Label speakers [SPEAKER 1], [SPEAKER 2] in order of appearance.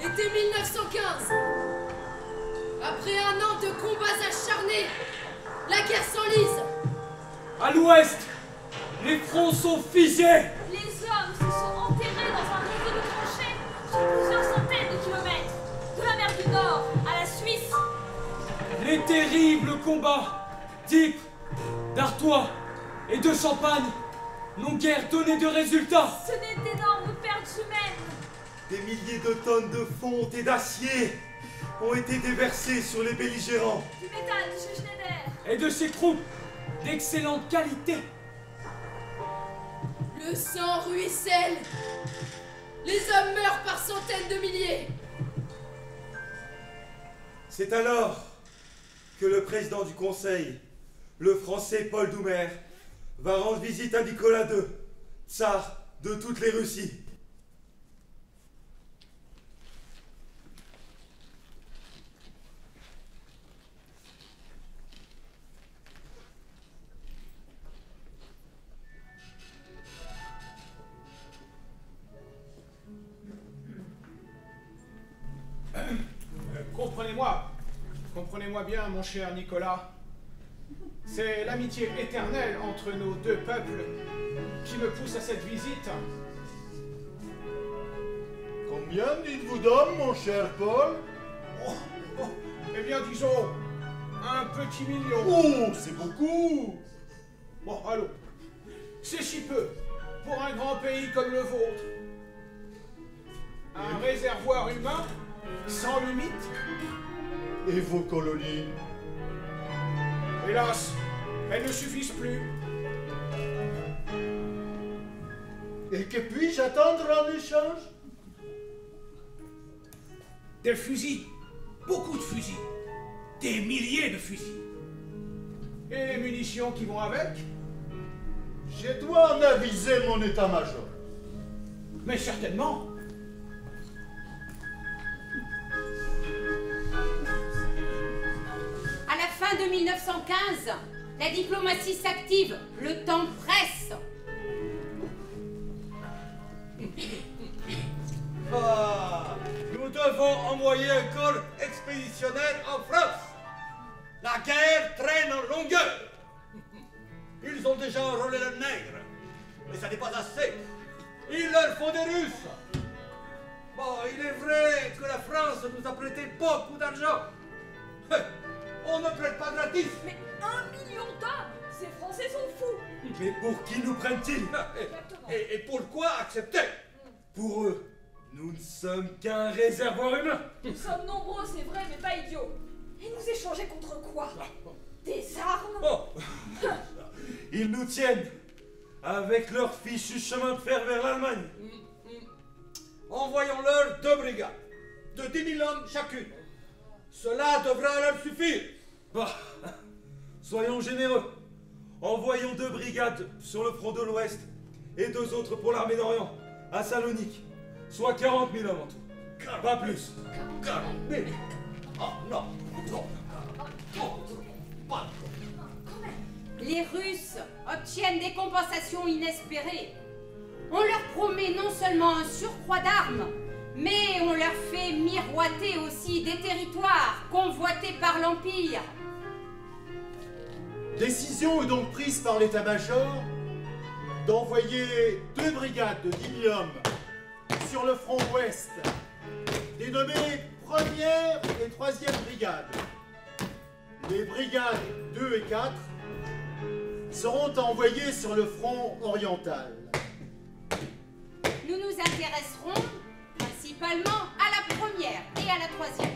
[SPEAKER 1] Été 1915. Après un an de combats acharnés, la guerre s'enlise.
[SPEAKER 2] À l'ouest, les fronts sont figés.
[SPEAKER 3] Les hommes se sont enterrés dans un réseau de tranchées sur plusieurs centaines de kilomètres, de la mer du Nord à la Suisse.
[SPEAKER 2] Les terribles combats d'Ypres, d'Artois et de Champagne n'ont guère donné de résultats.
[SPEAKER 3] Ce n'est d'énormes pertes humaines.
[SPEAKER 4] Des milliers de tonnes de fonte et d'acier ont été déversées sur les belligérants.
[SPEAKER 3] Du métal de chez Schneider.
[SPEAKER 2] Et de ces troupes d'excellente qualité.
[SPEAKER 1] Le sang ruisselle. Les hommes meurent par centaines de milliers.
[SPEAKER 4] C'est alors que le président du Conseil, le français Paul Doumer, va rendre visite à Nicolas II, tsar de toutes les Russies.
[SPEAKER 5] Comprenez-moi bien, mon cher Nicolas. C'est l'amitié éternelle entre nos deux peuples qui me pousse à cette visite.
[SPEAKER 6] Combien dites-vous d'hommes, mon cher Paul?
[SPEAKER 5] Eh bien, disons, un petit million.
[SPEAKER 6] Oh, c'est beaucoup.
[SPEAKER 5] Bon, allons. C'est si peu pour un grand pays comme le vôtre. Un réservoir humain sans limite.
[SPEAKER 6] Et vos colonies?
[SPEAKER 5] Hélas, elles ne suffisent plus.
[SPEAKER 6] Et que puis-je attendre en échange?
[SPEAKER 5] Des fusils, beaucoup de fusils, des milliers de fusils. Et les munitions qui vont avec?
[SPEAKER 6] Je dois en aviser mon état-major.
[SPEAKER 5] Mais certainement.
[SPEAKER 7] À la fin de 1915, la diplomatie s'active, le temps presse.
[SPEAKER 8] Nous devons envoyer un corps expéditionnaire en France. La guerre traîne en longueur. Ils ont déjà enrôlé le nègre, mais ça n'est pas assez. Il leur faut des Russes. Bon, il est vrai que la France nous a prêté beaucoup d'argent. On ne prête pas gratis.
[SPEAKER 3] Mais 1 million d'hommes, ces Français sont fous.
[SPEAKER 4] Mais pour qui nous prennent-ils?
[SPEAKER 8] Et pourquoi accepter?
[SPEAKER 4] Pour eux, nous ne sommes qu'un réservoir humain.
[SPEAKER 3] Nous sommes nombreux, c'est vrai, mais pas idiots. Et nous échanger contre quoi? Des armes?
[SPEAKER 4] Oh. Ils nous tiennent avec leur fichu chemin de fer vers l'Allemagne.
[SPEAKER 8] Envoyons-leur 2 brigades, de 10 000 hommes chacune. Cela devra leur suffire.
[SPEAKER 4] Bah, soyons généreux. Envoyons 2 brigades sur le front de l'Ouest et 2 autres pour l'armée d'Orient, à Salonique. Soit 40 000 hommes en tout. Pas plus.
[SPEAKER 8] 40 000. Oh non, non. Pas.
[SPEAKER 7] Les Russes obtiennent des compensations inespérées. On leur promet non seulement un surcroît d'armes, mais on leur fait miroiter aussi des territoires convoités par l'Empire.
[SPEAKER 6] Décision est donc prise par l'état-major d'envoyer 2 brigades de 10 000 hommes sur le front ouest, dénommées 1re et 3e brigades. Les brigades 2 et 4 seront envoyées sur le front oriental.
[SPEAKER 7] Nous nous intéresserons principalement à la 1re et à la 3e.